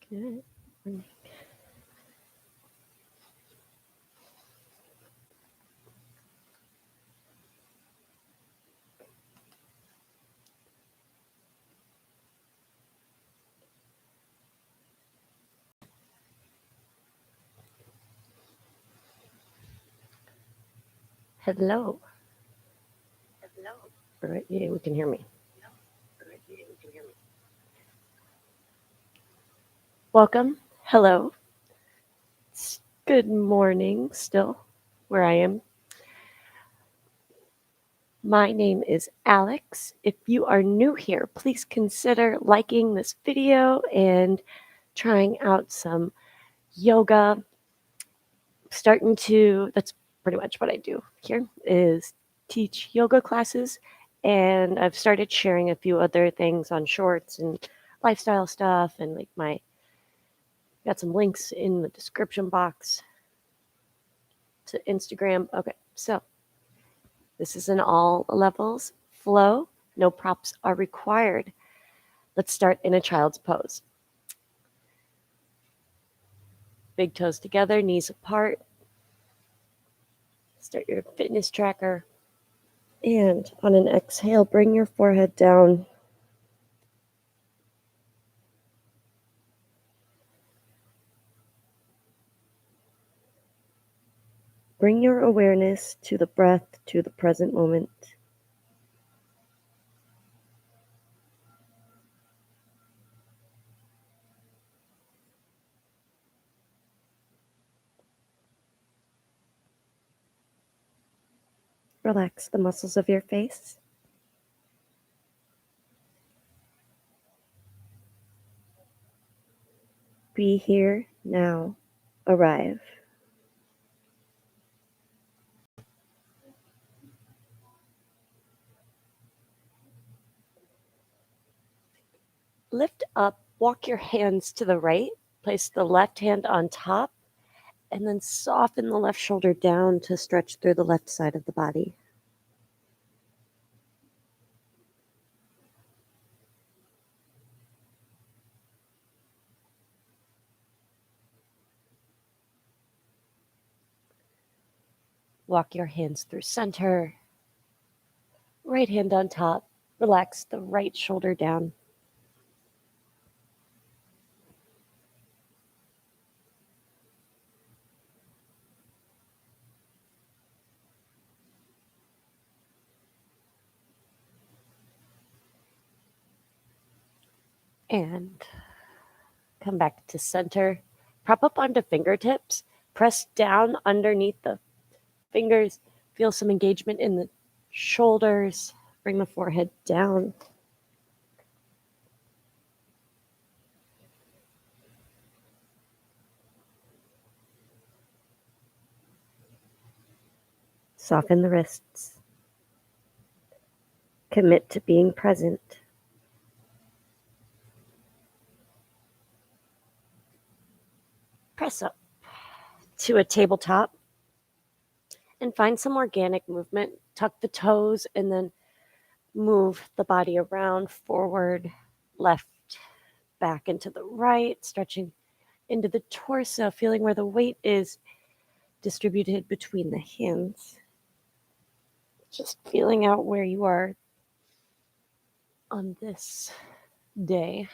Good morning. Hello. All right, yeah, we can hear me. Welcome. Hello. It's good morning still where I am. My name is Alex. If you are new here, please consider liking this video and trying out some yoga. That's pretty much what I do here is teach yoga classes, and I've started sharing a few other things on shorts and lifestyle stuff, and got some links in the description box to Instagram. Okay, so this is an all levels flow. No props are required. Let's start in a child's pose. Big toes together, knees apart. Start your fitness tracker. And on an exhale, bring your forehead down. Bring your awareness to the breath, to the present moment. Relax the muscles of your face. Be here, now, arrive. Lift up, walk your hands to the right, place the left hand on top, and then soften the left shoulder down to stretch through the left side of the body. Walk your hands through center, right hand on top, relax the right shoulder down. And come back to center. Prop up onto fingertips. Press down underneath the fingers. Feel some engagement in the shoulders. Bring the forehead down. Soften the wrists. Commit to being present. Press up to a tabletop and find some organic movement. Tuck the toes and then move the body around, forward, left, back into the right, stretching into the torso, feeling where the weight is distributed between the hands. Just feeling out where you are on this day.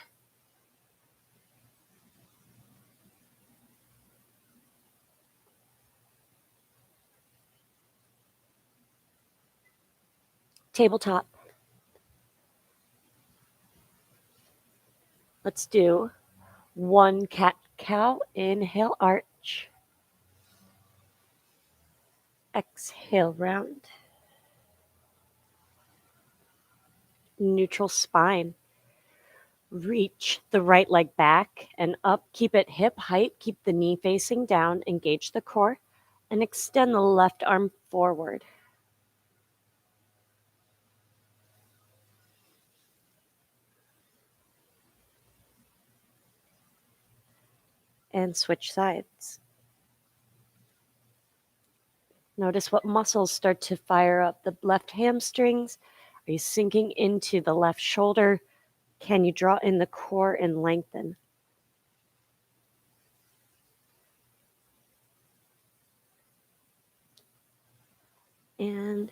Tabletop. Let's do one cat cow. Inhale, arch. Exhale, round. Neutral spine. Reach the right leg back and up. Keep it hip height. Keep the knee facing down. Engage the core and extend the left arm forward. And switch sides. Notice what muscles start to fire up. The left hamstrings. Are you sinking into the left shoulder? Can you draw in the core and lengthen? and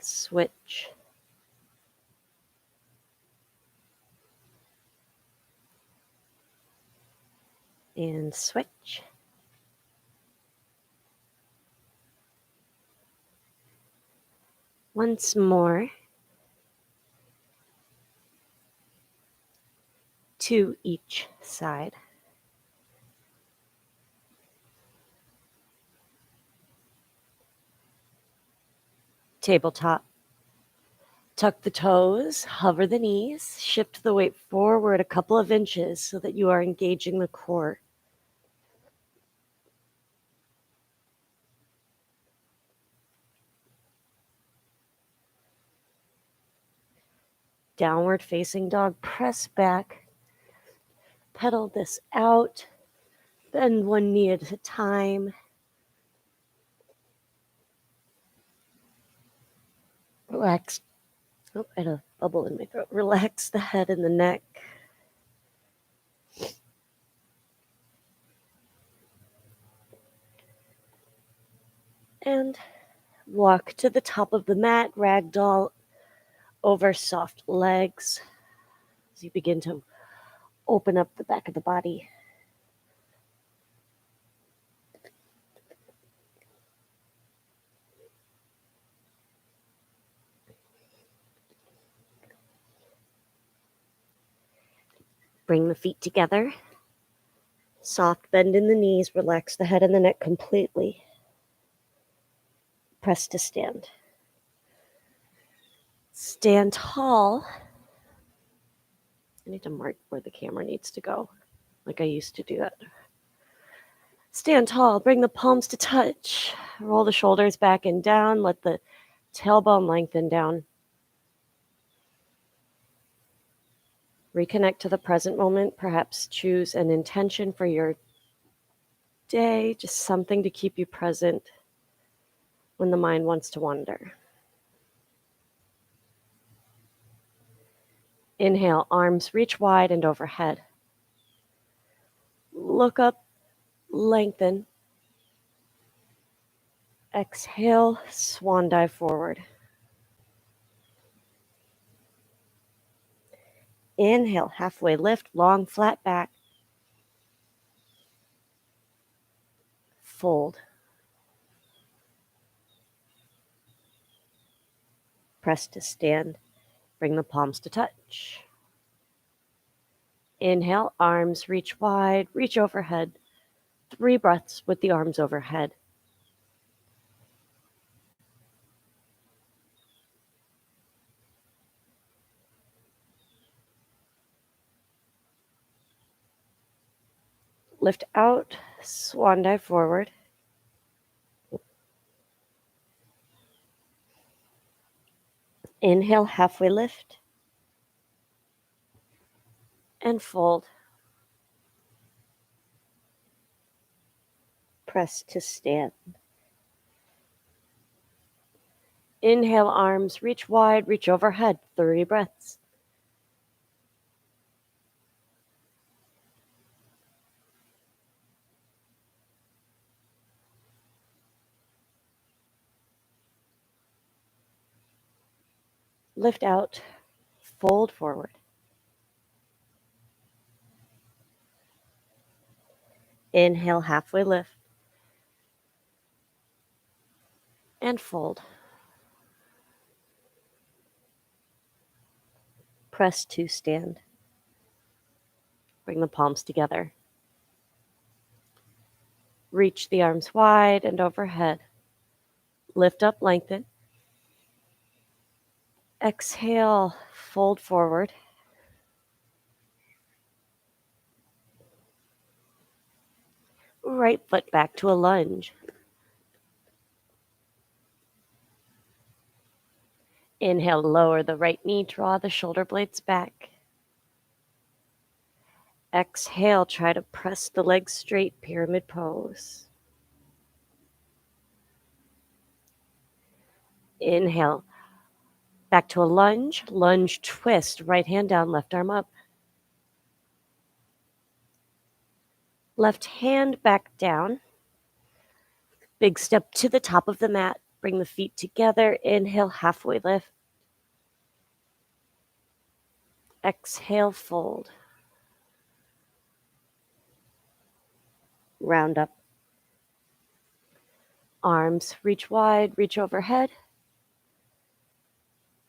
switch. And switch. Once more to each side. Tabletop. Tuck the toes, hover the knees, shift the weight forward a couple of inches so that you are engaging the core. Downward facing dog, press back, pedal this out, bend one knee at a time. Relax. Oh, I had a bubble in my throat. Relax the head and the neck. And walk to the top of the mat, ragdoll over soft legs as you begin to open up the back of the body. Bring the feet together. Soft bend in the knees. Relax the head and the neck completely. Press to stand. Stand tall. I need to mark where the camera needs to go, like I used to do that. Stand tall. Bring the palms to touch. Roll the shoulders back and down. Let the tailbone lengthen down. Reconnect to the present moment. Perhaps choose an intention for your day, just something to keep you present when the mind wants to wander. Inhale, arms reach wide and overhead. Look up, lengthen. Exhale, swan dive forward. Inhale, halfway lift, long flat back. Fold. Press to stand. Bring the palms to touch. Inhale, arms reach wide, reach overhead. 3 breaths with the arms overhead. Lift out, swan dive forward. Inhale, halfway lift. And fold. Press to stand. Inhale, arms reach wide, reach overhead. 30 breaths. Lift out, fold forward. Inhale, halfway lift. And fold. Press to stand. Bring the palms together. Reach the arms wide and overhead. Lift up, lengthen. Exhale, fold forward. Right foot back to a lunge. Inhale, lower the right knee, draw the shoulder blades back. Exhale, try to press the legs straight, pyramid pose. Inhale, back to a lunge, lunge twist, right hand down, left arm up. Left hand back down. Big step to the top of the mat. Bring the feet together. Inhale, halfway lift. Exhale, fold. Round up. Arms reach wide, reach overhead.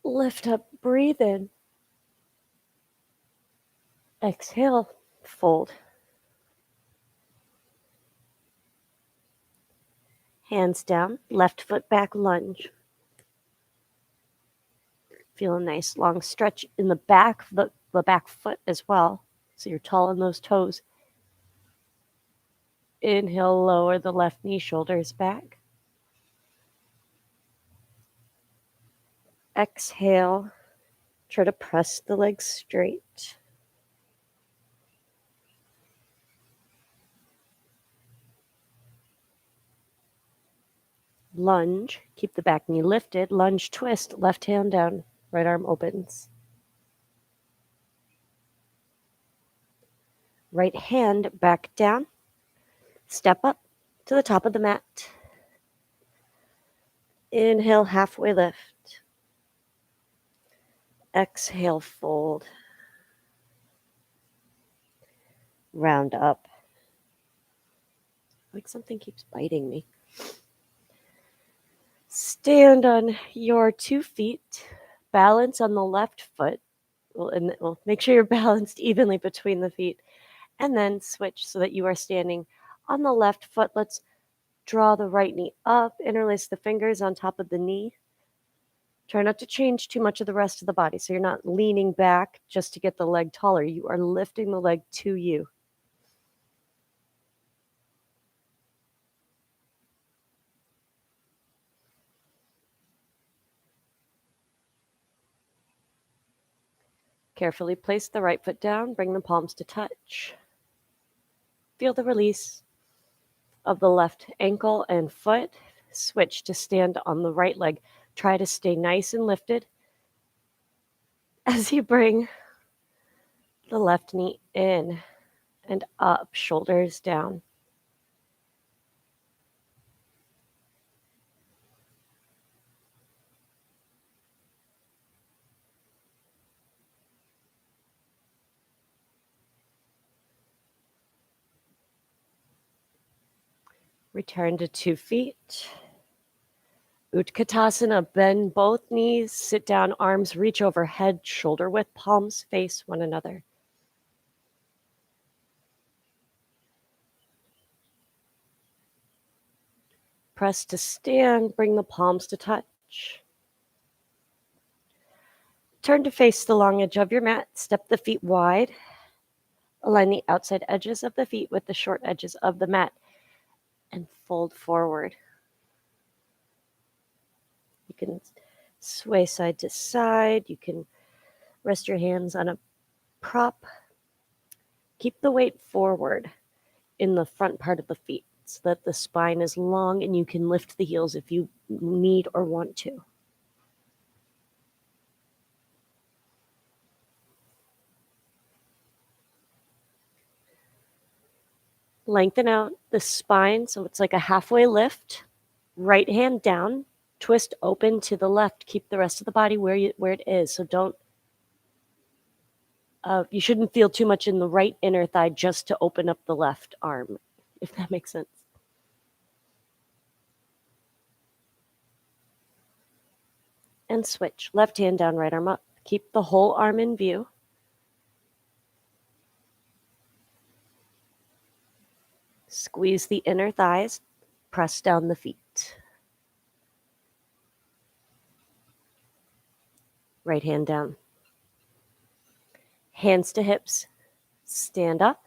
Lift up, breathe in. Exhale, fold. Hands down, left foot back, lunge. Feel a nice long stretch in the back, the back foot as well. So you're tall on those toes. Inhale, lower the left knee, shoulders back. Exhale, try to press the legs straight. Lunge, keep the back knee lifted. Lunge, twist, left hand down, right arm opens. Right hand back down. Step up to the top of the mat. Inhale, halfway lift. Exhale, fold. Round up. Like something keeps biting me. Stand on your 2 feet. Balance on the left foot. Well, make sure you're balanced evenly between the feet. And then switch so that you are standing on the left foot. Let's draw the right knee up. Interlace the fingers on top of the knee. Try not to change too much of the rest of the body. So you're not leaning back just to get the leg taller. You are lifting the leg to you. Carefully place the right foot down. Bring the palms to touch. Feel the release of the left ankle and foot. Switch to stand on the right leg. Try to stay nice and lifted as you bring the left knee in and up, shoulders down. Return to 2 feet. Utkatasana, bend both knees, sit down, arms reach overhead, shoulder width, palms face one another. Press to stand, bring the palms to touch. Turn to face the long edge of your mat, step the feet wide. Align the outside edges of the feet with the short edges of the mat and fold forward. You can sway side to side. You can rest your hands on a prop. Keep the weight forward in the front part of the feet so that the spine is long and you can lift the heels if you need or want to. Lengthen out the spine so it's like a halfway lift. Right hand down, twist open to the left. Keep the rest of the body where it is. So don't, you shouldn't feel too much in the right inner thigh just to open up the left arm, if that makes sense. And switch. Left hand down, right arm up. Keep the whole arm in view. Squeeze the inner thighs. Press down the feet. Right hand down. Hands to hips. Stand up.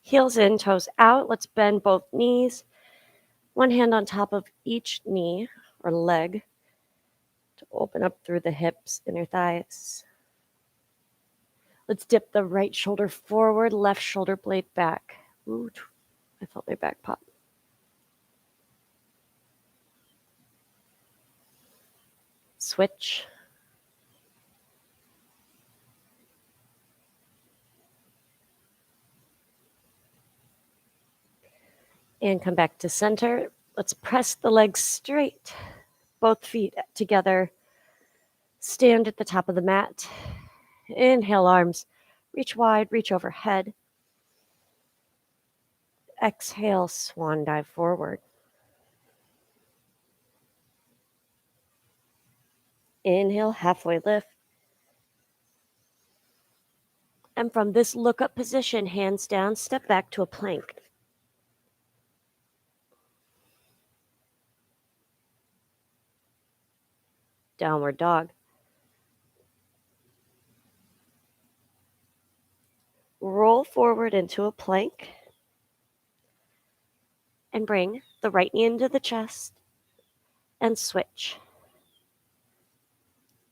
Heels in, toes out. Let's bend both knees. One hand on top of each knee or leg to open up through the hips, inner thighs. Let's dip the right shoulder forward, left shoulder blade back. Ooh, I felt my back pop. Switch. And come back to center. Let's press the legs straight. both feet together. Stand at the top of the mat. Inhale, arms. Reach wide, reach overhead. Exhale, swan dive forward. Inhale, halfway lift. And from this look-up position, hands down, step back to a plank. Downward dog. Roll forward into a plank. And bring the right knee into the chest and switch.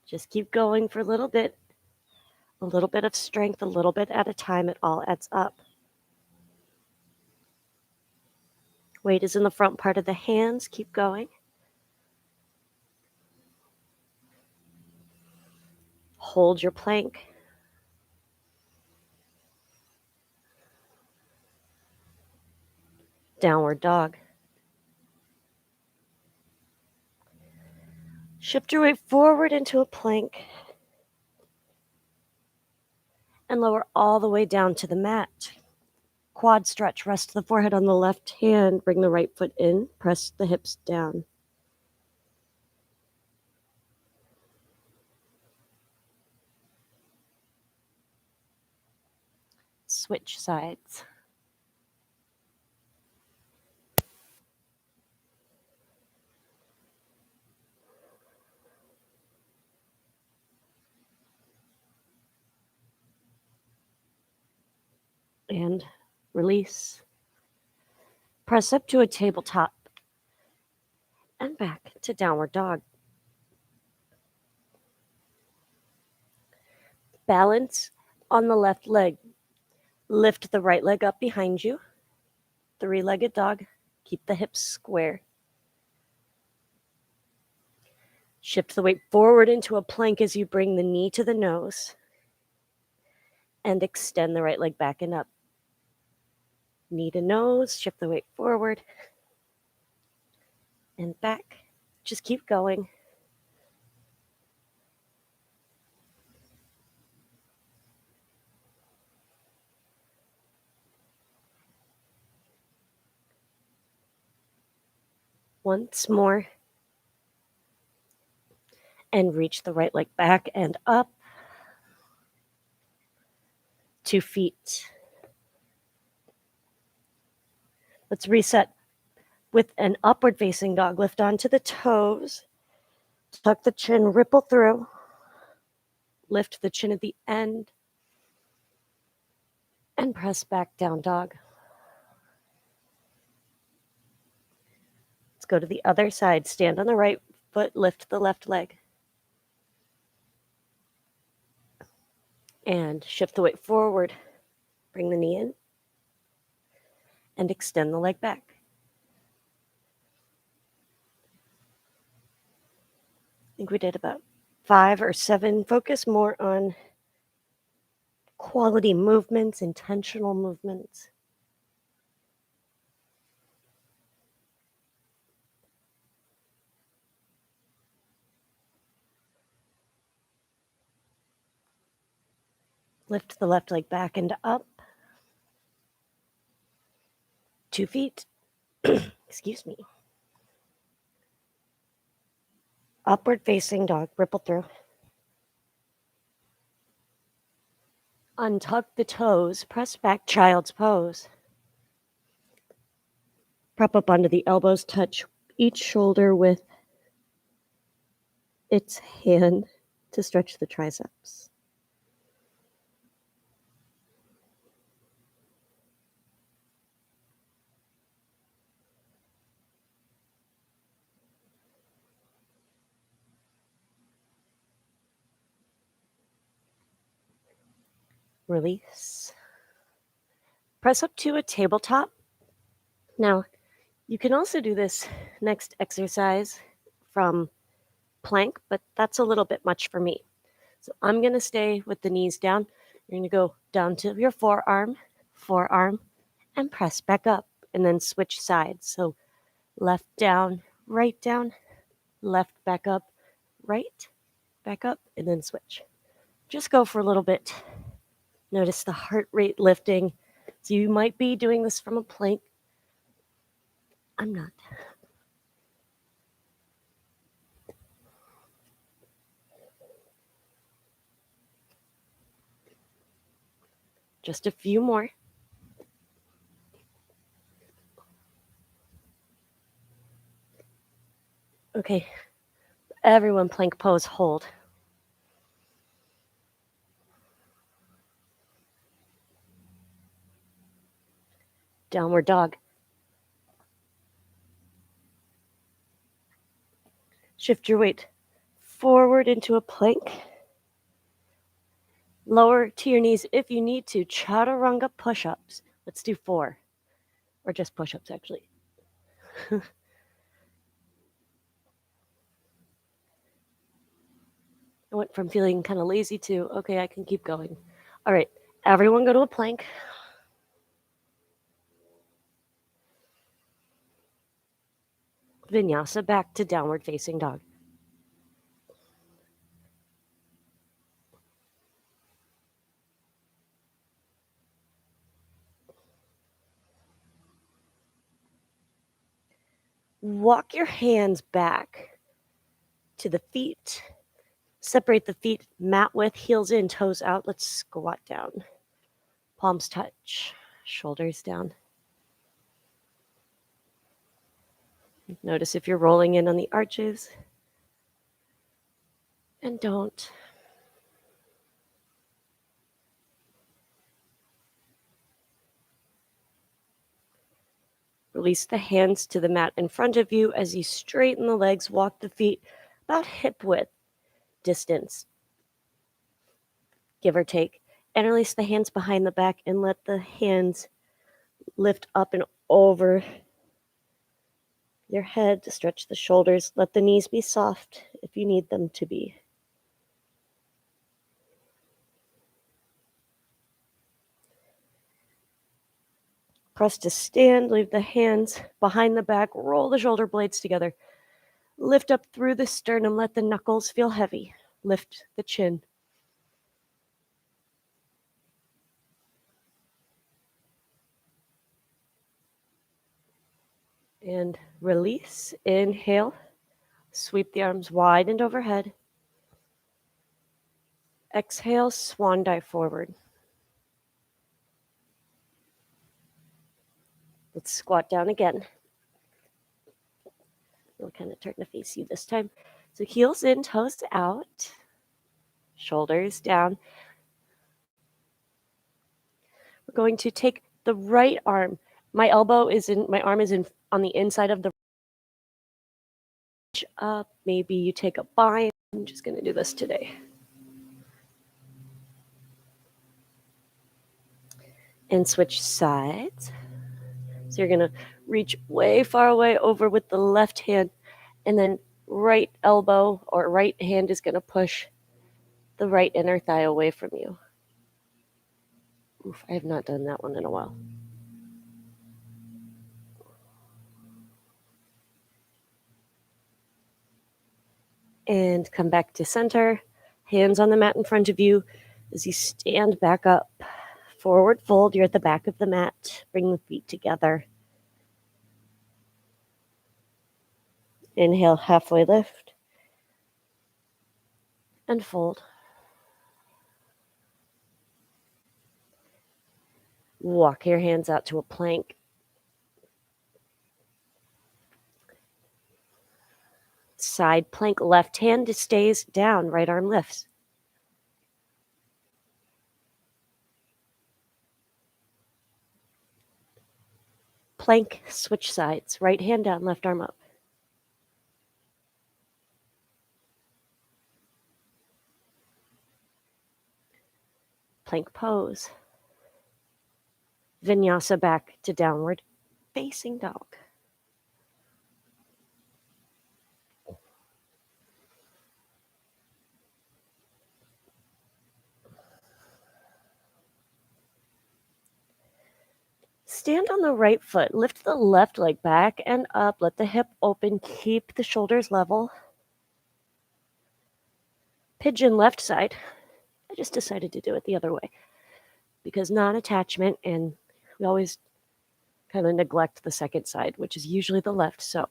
Just keep going for a little bit of strength, a little bit at a time. It all adds up. Weight is in the front part of the hands. Keep going. Hold your plank. Downward dog. Shift your weight forward into a plank and lower all the way down to the mat. Quad stretch. Rest the forehead on the left hand. Bring the right foot in. Press the hips down. Switch sides. And release. Press up to a tabletop and back to downward dog. Balance on the left leg. Lift the right leg up behind you. Three-legged dog. Keep the hips square. Shift the weight forward into a plank as you bring the knee to the nose. And extend the right leg back and up. Knee to nose. Shift the weight forward. And back. Just keep going. Once more. And reach the right leg back and up. 2 feet. Let's reset with an upward facing dog. Lift onto the toes. Tuck the chin, ripple through. Lift the chin at the end. And press back down dog. Let's go to the other side. Stand on the right foot, lift the left leg. And shift the weight forward. Bring the knee in. And extend the leg back. I think we did about 5 or 7. Focus more on quality movements, intentional movements. Lift the left leg back and up. 2 feet. Excuse me. Upward facing dog, ripple through. Untuck the toes, press back, child's pose. Prop up onto the elbows, touch each shoulder with its hand to stretch the triceps. Release. Press up to a tabletop. Now, you can also do this next exercise from plank, but that's a little bit much for me. So I'm going to stay with the knees down. You're going to go down to your forearm, and press back up, and then switch sides. So left down, right down, left back up, right back up, and then switch. Just go for a little bit. Notice the heart rate lifting. So you might be doing this from a plank. I'm not. Just a few more. Okay, everyone plank pose, hold. Downward dog. Shift your weight forward into a plank. Lower to your knees if you need to. Chaturanga push-ups. Let's do 4. Or just push-ups, actually. I went from feeling kind of lazy to, okay, I can keep going. All right, everyone go to a plank. Vinyasa back to downward facing dog. Walk your hands back to the feet. Separate the feet, mat width, heels in, toes out. Let's squat down. Palms touch, shoulders down. Notice if you're rolling in on the arches. And don't. Release the hands to the mat in front of you as you straighten the legs, walk the feet about hip width distance, give or take, and release the hands behind the back and let the hands lift up and over your head to stretch the shoulders. Let the knees be soft if you need them to be. Press to stand, leave the hands behind the back, roll the shoulder blades together. Lift up through the sternum, let the knuckles feel heavy. Lift the chin. And release, inhale, sweep the arms wide and overhead. Exhale, swan dive forward. Let's squat down again. We'll kind of turn to face you this time. So heels in, toes out, shoulders down. We're going to take the right arm. My arm is in on the inside of the up. Maybe you take a bind. I'm just going to do this today. And switch sides. So you're going to reach way far away over with the left hand, and then right elbow or right hand is going to push the right inner thigh away from you. Oof, I have not done that one in a while. And come back to center. Hands on the mat in front of you as you stand back up. Forward fold, you're at the back of the mat. Bring the feet together. Inhale, halfway lift. And fold. Walk your hands out to a plank. Side plank, left hand stays down, right arm lifts. Plank, switch sides, right hand down, left arm up. Plank pose. Vinyasa back to downward facing dog. Stand on the right foot. Lift the left leg back and up. Let the hip open. Keep the shoulders level. Pigeon left side. I just decided to do it the other way because non-attachment, and we always kind of neglect the second side, which is usually the left. So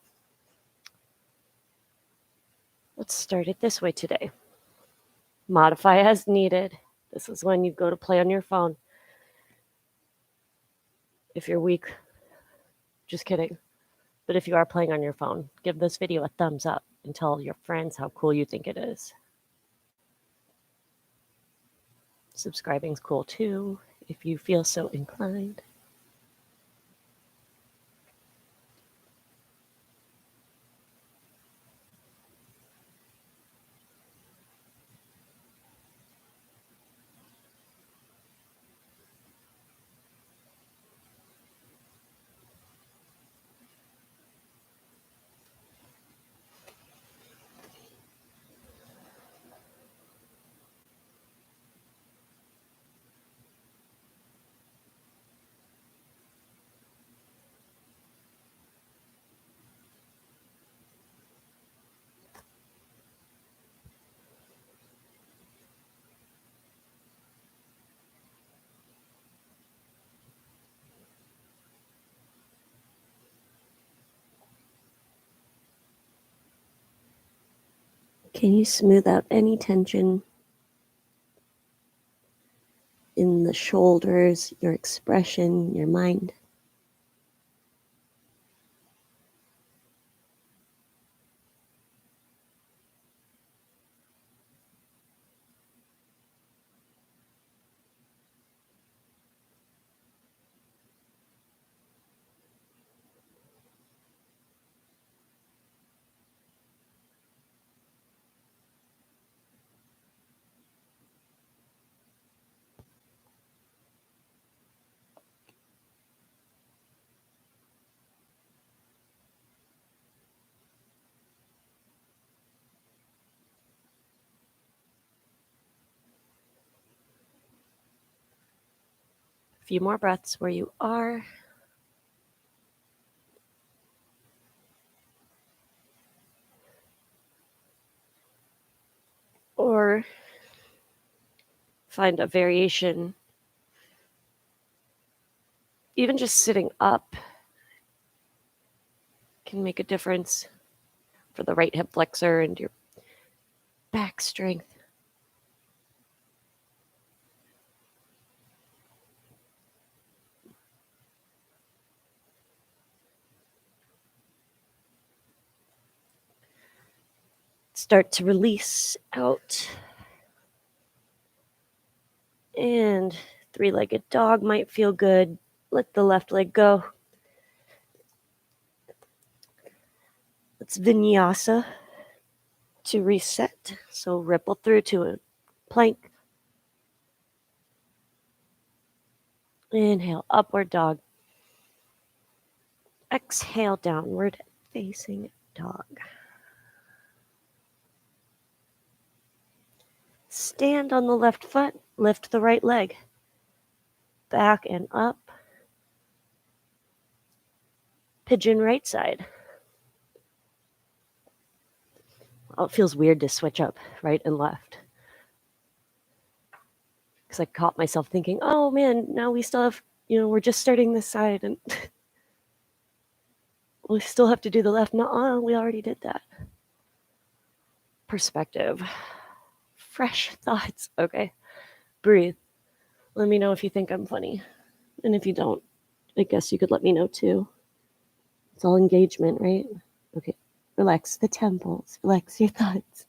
let's start it this way today. Modify as needed. This is when you go to play on your phone. If you're weak, just kidding. But if you are playing on your phone, give this video a thumbs up and tell your friends how cool you think it is. Subscribing's cool too, if you feel so inclined. Can you smooth out any tension in the shoulders, your expression, your mind? A few more breaths where you are. Or find a variation. Even just sitting up can make a difference for the right hip flexor and your back strength. Start to release out. And three-legged dog might feel good. Let the left leg go. Let's Vinyasa to reset. So ripple through to a plank. Inhale, upward dog. Exhale, downward facing dog. Stand on the left foot, lift the right leg. Back and up. Pigeon right side. Oh, it feels weird to switch up right and left. Because I caught myself thinking, oh man, now we still have, we're just starting this side and we still have to do the left. No, we already did that. Perspective. Fresh thoughts. Okay. Breathe. Let me know if you think I'm funny. And if you don't, I guess you could let me know too. It's all engagement, right? Okay. Relax the temples. Relax your thoughts.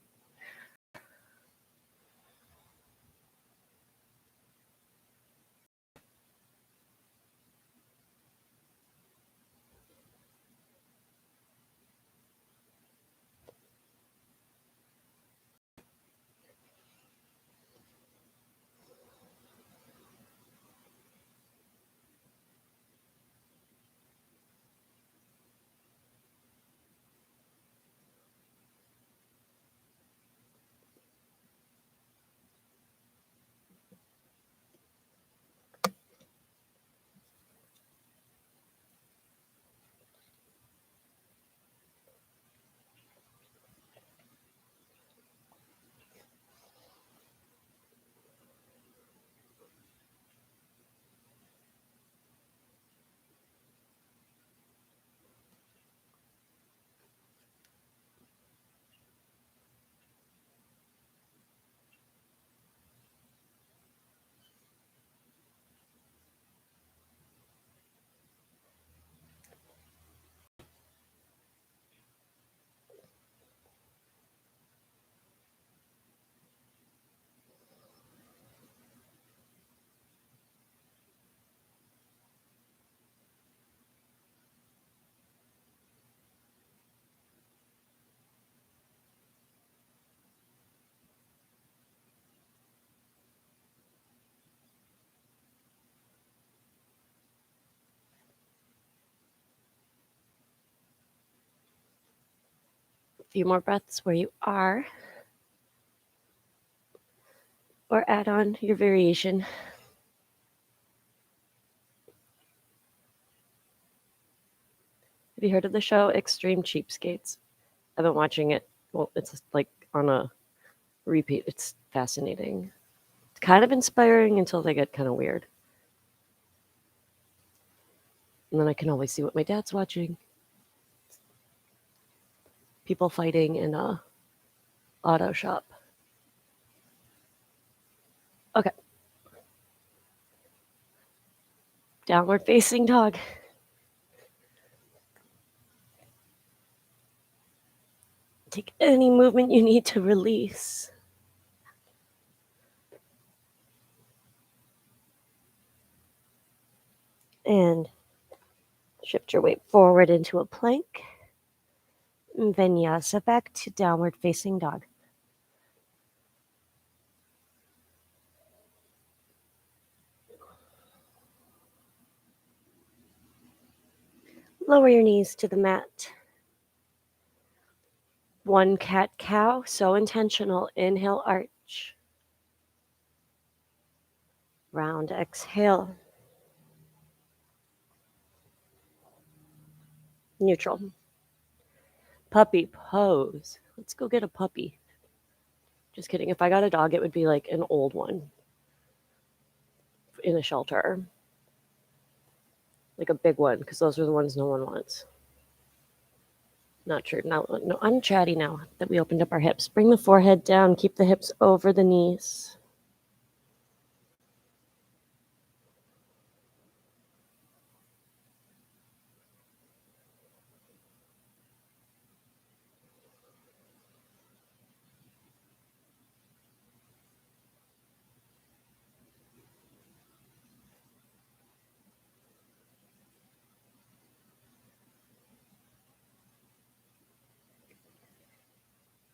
few more breaths where you are, or add on your variation. Have you heard of the show Extreme Cheapskates? I've been watching it. Well, it's like on a repeat. It's fascinating. It's kind of inspiring until they get kind of weird. And then I can always see what my dad's watching. People fighting in a auto shop. Okay. Downward facing dog. Take any movement you need to release. And shift your weight forward into a plank. And Vinyasa back to downward facing dog. Lower your knees to the mat. One cat-cow, so intentional. Inhale, arch. Round exhale. Neutral. Puppy pose. Let's go get a puppy. Just kidding. If I got a dog, it would be like an old one in a shelter. Like a big one, because those are the ones no one wants. Not true. No, I'm chatty now that we opened up our hips. Bring the forehead down. Keep the hips over the knees.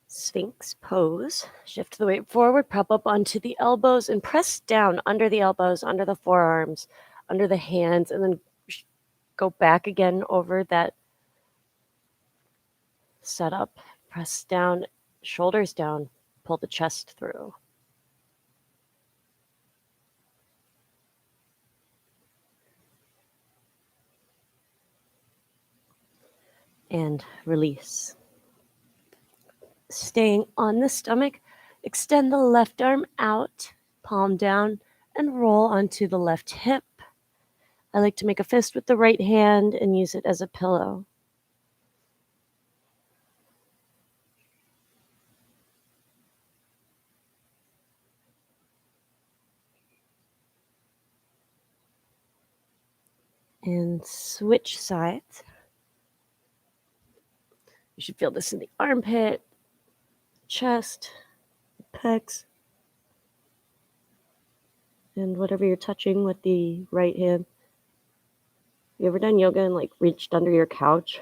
Sphinx pose. Shift the weight forward, prop up onto the elbows, and press down under the elbows, under the forearms, under the hands, and then go back again over that setup. Press down, shoulders down, pull the chest through. And release. Staying on the stomach, extend the left arm out, palm down, and roll onto the left hip. I like to make a fist with the right hand and use it as a pillow. And switch sides. You should feel this in the armpit, chest, pecs, and whatever you're touching with the right hand. You ever done yoga and like reached under your couch,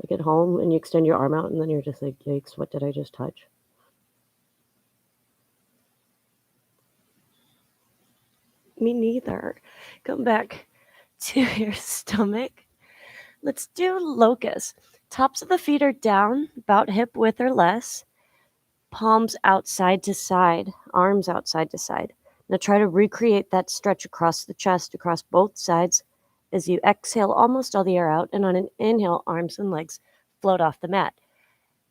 like at home, and you extend your arm out and then you're just like, yikes, what did I just touch? Me neither. Come back to your stomach. Let's do locust. Tops of the feet are down, about hip width or less. Palms outside to side, arms outside to side. Now try to recreate that stretch across the chest, across both sides. As you exhale almost all the air out, and on an inhale, arms and legs float off the mat.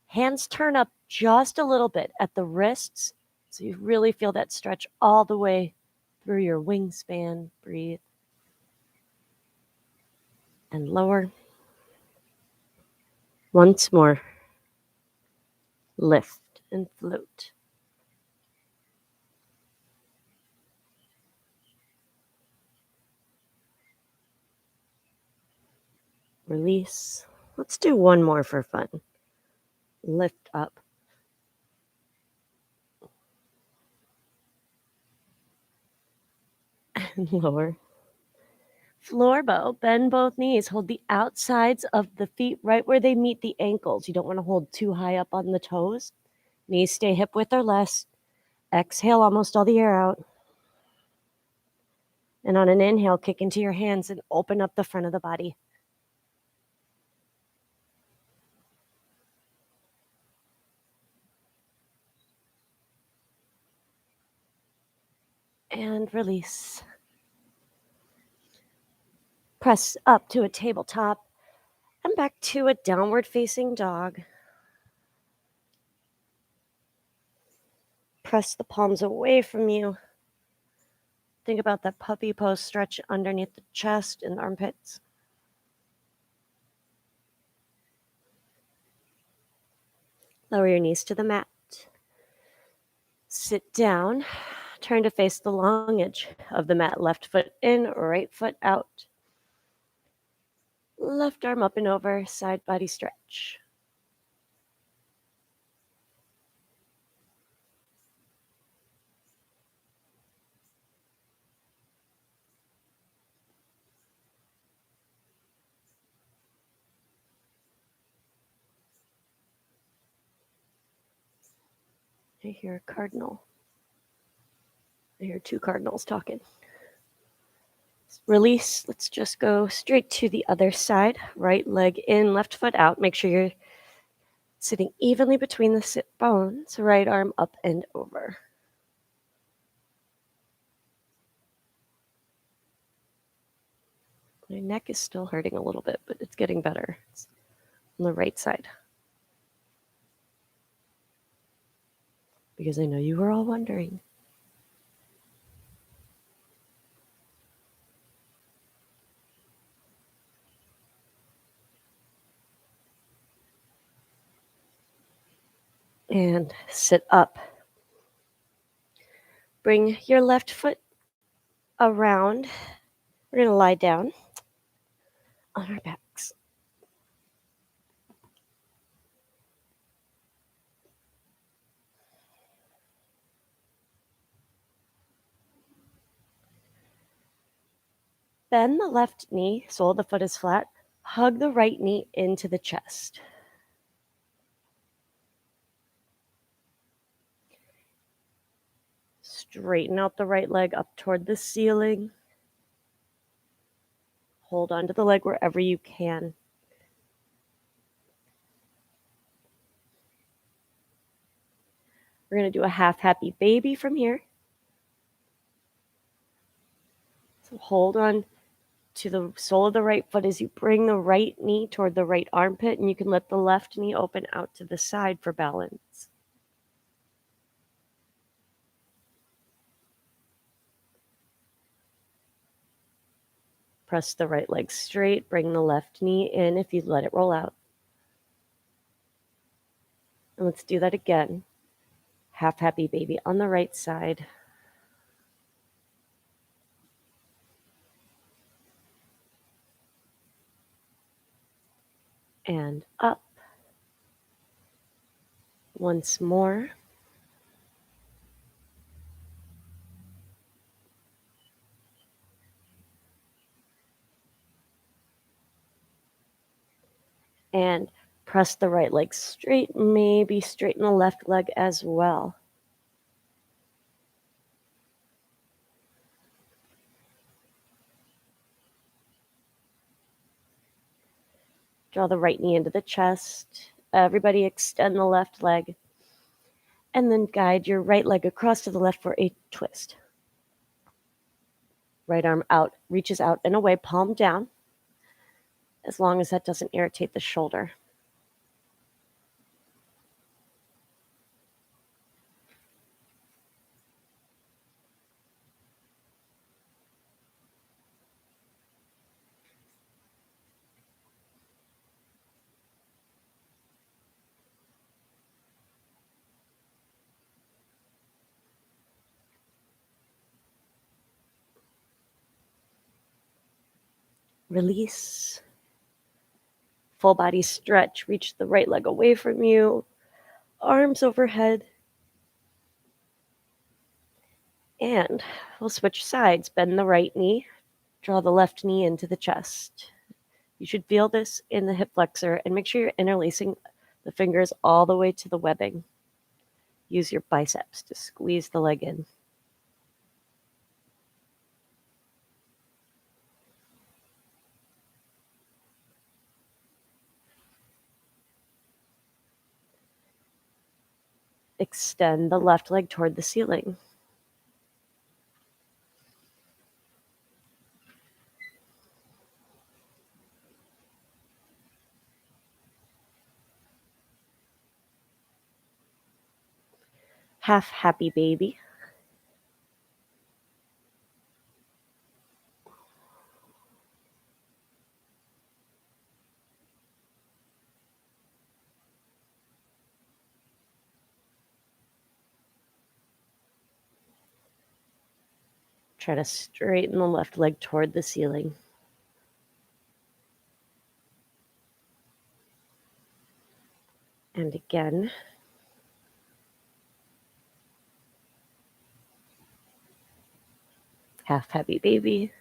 Hands turn up just a little bit at the wrists, so you really feel that stretch all the way through your wingspan. Breathe. And lower. Once more. Lift and float. Release. Let's do one more for fun. Lift up. And lower. Floor bow. Bend both knees. Hold the outsides of the feet right where they meet the ankles. You don't want to hold too high up on the toes. Knees stay hip width or less. Exhale almost all the air out. And on an inhale, kick into your hands and open up the front of the body. and release. Press up to a tabletop and back to a downward facing dog. Press the palms away from you. Think about that puppy pose stretch underneath the chest and armpits. Lower your knees to the mat. Sit down. Turn to face the long edge of the mat. Left foot in, right foot out. Left arm up and over, side body stretch. I hear a cardinal. I hear two cardinals talking. Release. Let's just go straight to the other side. Right leg in, left foot out. Make sure you're sitting evenly between the sit bones. Right arm up and over. My neck is still hurting a little bit, but it's getting better. It's on the right side. Because I know you were all wondering. And sit up. Bring your left foot around. We're going to lie down on our backs. Bend the left knee, sole of the foot is flat. Hug the right knee into the chest. Straighten out the right leg up toward the ceiling. Hold onto the leg wherever you can. We're going to do a half happy baby from here. So hold on to the sole of the right foot as you bring the right knee toward the right armpit, and you can let the left knee open out to the side for balance. Press the right leg straight, bring the left knee in if you let it roll out. And let's do that again. Half happy baby on the right side. And up. Once more. And press the right leg straight, maybe straighten the left leg as well. Draw the right knee into the chest. Everybody extend the left leg. And then guide your right leg across to the left for a twist. Right arm out, reaches out and away, palm down, as long as that doesn't irritate the shoulder. Release. Full body stretch. Reach the right leg away from you. Arms overhead. And we'll switch sides. Bend the right knee. Draw the left knee into the chest. You should feel this in the hip flexor, and make sure you're interlacing the fingers all the way to the webbing. Use your biceps to squeeze the leg in. Extend the left leg toward the ceiling. half happy baby. Try to straighten the left leg toward the ceiling. And again. Half happy baby.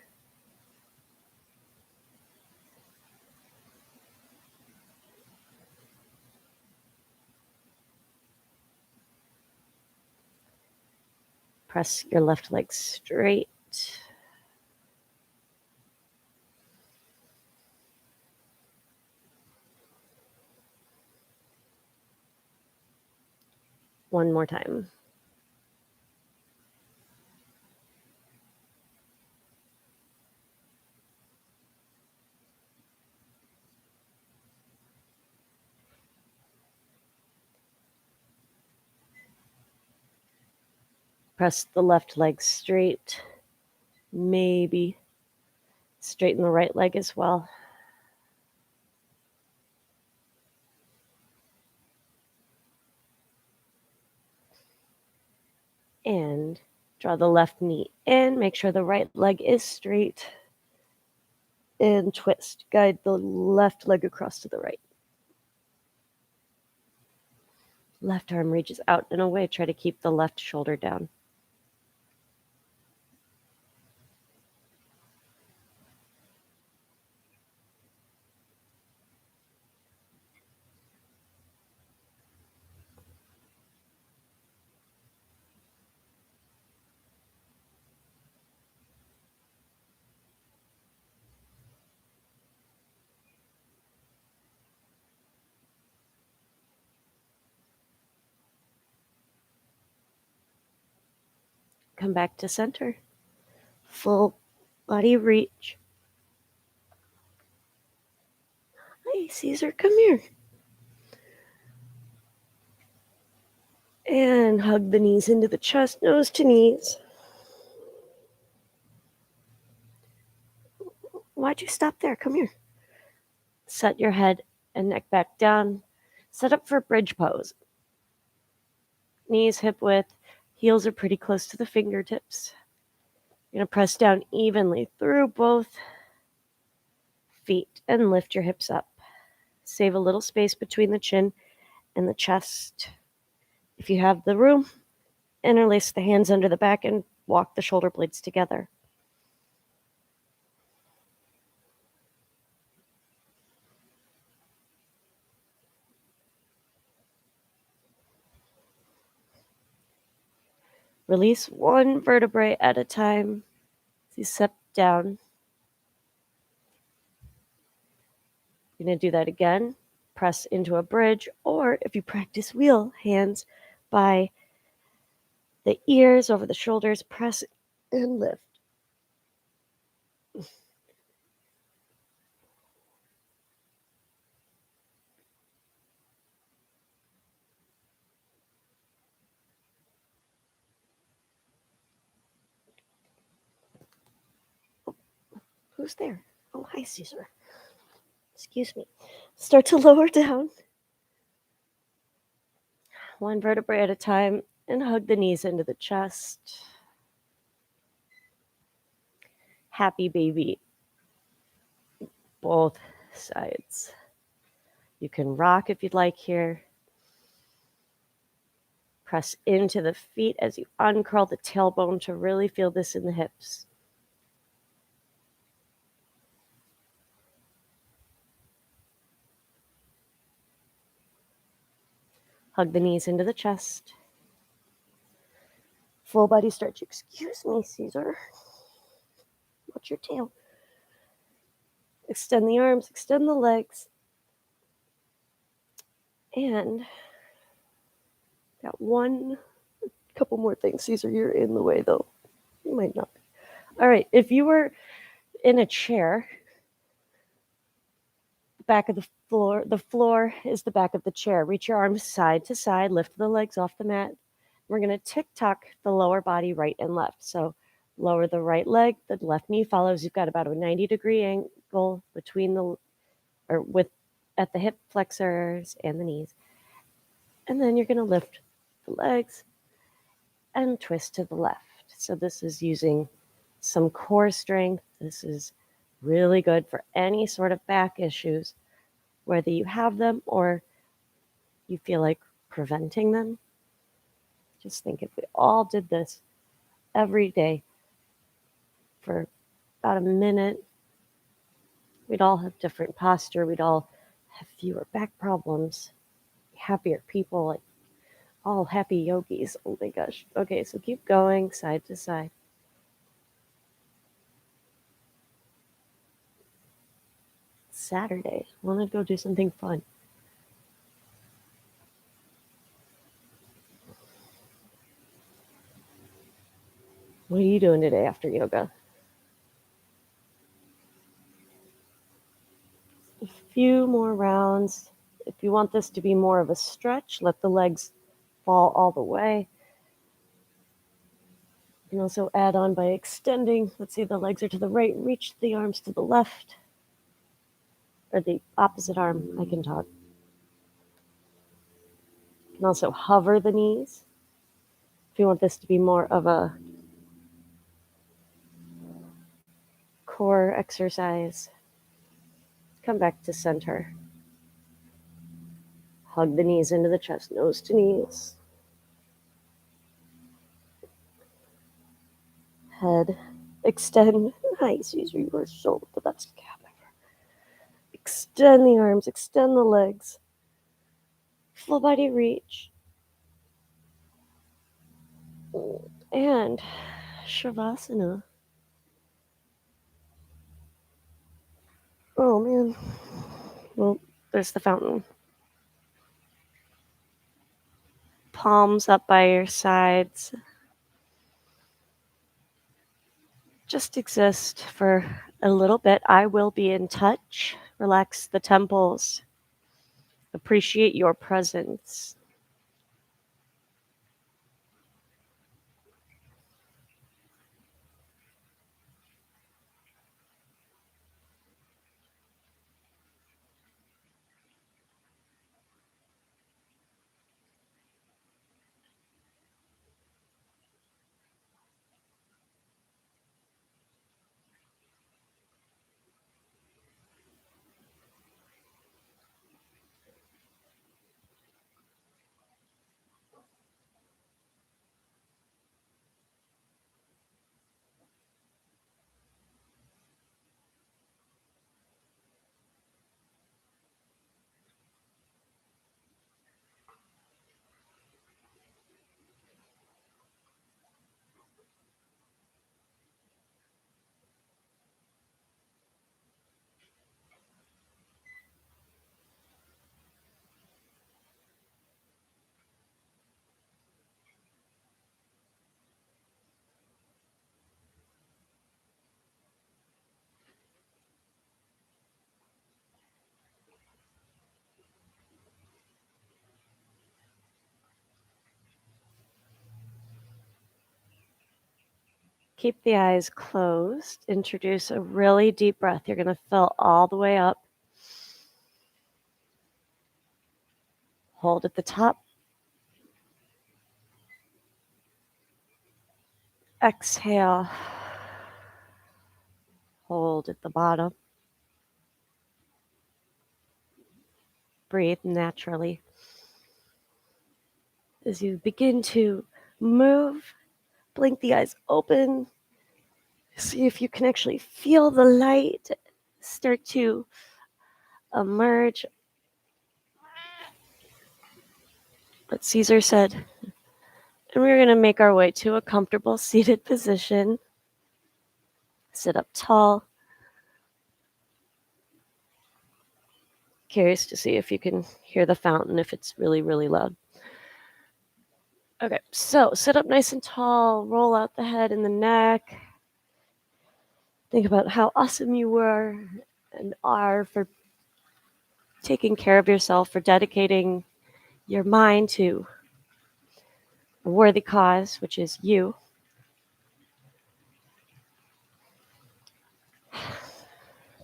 Press your left leg straight. One more time. Press the left leg straight. Maybe straighten the right leg as well. And draw the left knee in. Make sure the right leg is straight. And twist. Guide the left leg across to the right. Left arm reaches out and away. Try to keep the left shoulder down. Come back to center. Full body reach. Hey, Caesar, come here. And hug the knees into the chest, nose to knees. Why'd you stop there? Come here. Set your head and neck back down. Set up for bridge pose. Knees hip width. Heels are pretty close to the fingertips. You're going to press down evenly through both feet and lift your hips up. Save a little space between the chin and the chest. If you have the room, interlace the hands under the back and walk the shoulder blades together. Release one vertebrae at a time as you step down. You're going to do that again. Press into a bridge, or if you practice wheel, hands by the ears over the shoulders, press and lift. Who's there? Oh, hi, Caesar. Excuse me. Start to lower down. One vertebrae at a time, and hug the knees into the chest. Happy baby. Both sides. You can rock if you'd like here. Press into the feet as you uncurl the tailbone to really feel this in the hips. Hug the knees into the chest. Full body stretch. Excuse me, Caesar. Watch your tail. Extend the arms, extend the legs. And got couple more things. Caesar, you're in the way though. You might not. All right, if you were in a chair, the back of the floor is the back of the chair. Reach your arms side to side, lift the legs off the mat. we're going to tick-tock the lower body right and left. So lower the right leg, the left knee follows. You've got about a 90-degree angle between at the hip flexors and the knees. And then you're going to lift the legs and twist to the left. So this is using some core strength. This is really good for any sort of back issues, whether you have them or you feel like preventing them. Just think if we all did this every day for about a minute, we'd all have different posture. We'd all have fewer back problems, happier people, like all happy yogis. Oh my gosh. Okay, so keep going side to side. Saturday. Want to go do something fun. What are you doing today after yoga? A few more rounds. If you want this to be more of a stretch, let the legs fall all the way. You can also add on by extending. Let's see, the legs are to the right. Reach the arms to the left. Or the opposite arm. I can talk. You can also hover the knees. If you want this to be more of a core exercise, come back to center. Hug the knees into the chest, nose to knees. Head, extend. Nice, use your shoulder, the best calf ever. Extend the arms, extend the legs. Full body reach. And Shavasana. Oh man. Well, there's the fountain. Palms up by your sides. Just exist for a little bit. I will be in touch. Relax the temples. Appreciate your presence. Keep the eyes closed. Introduce a really deep breath. You're going to fill all the way up. Hold at the top. Exhale. Hold at the bottom. Breathe naturally. As you begin to move, blink the eyes open. See if you can actually feel the light start to emerge. But Caesar said, and we're going to make our way to a comfortable seated position. Sit up tall. Curious to see if you can hear the fountain, if it's really, really loud. Okay, so sit up nice and tall, roll out the head and the neck. Think about how awesome you were and are for taking care of yourself, for dedicating your mind to a worthy cause, which is you.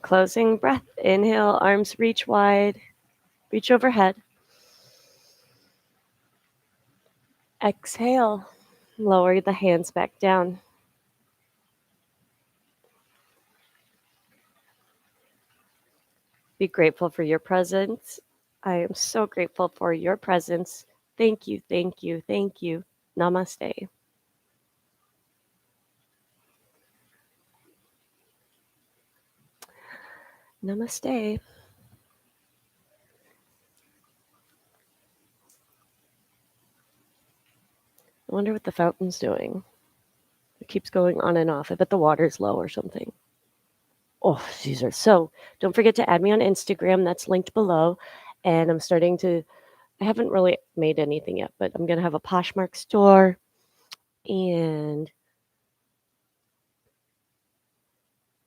Closing breath. Inhale, arms reach wide, reach overhead. Exhale, lower the hands back down. Be grateful for your presence. I am so grateful for your presence. Thank you, thank you, thank you. Namaste. Namaste. I wonder what the fountain's doing. It keeps going on and off. I bet the water's low or something. Oh, Caesar. So don't forget to add me on Instagram. That's linked below. And I haven't really made anything yet, but I'm going to have a Poshmark store. And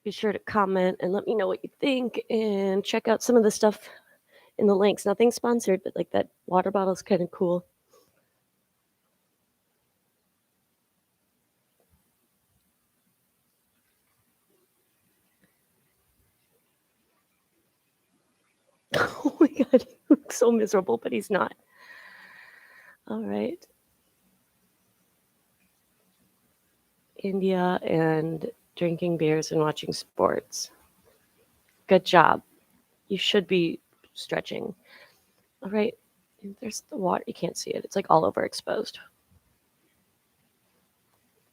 be sure to comment and let me know what you think. And check out some of the stuff in the links. Nothing sponsored, but like that water bottle is kind of cool. Oh my God, he looks so miserable, but he's not. All right. India and drinking beers and watching sports. Good job. You should be stretching. All right. There's the water. You can't see it. It's like all overexposed.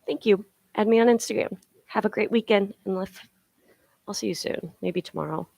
Thank you. Add me on Instagram. Have a great weekend. And I'll see you soon. Maybe tomorrow.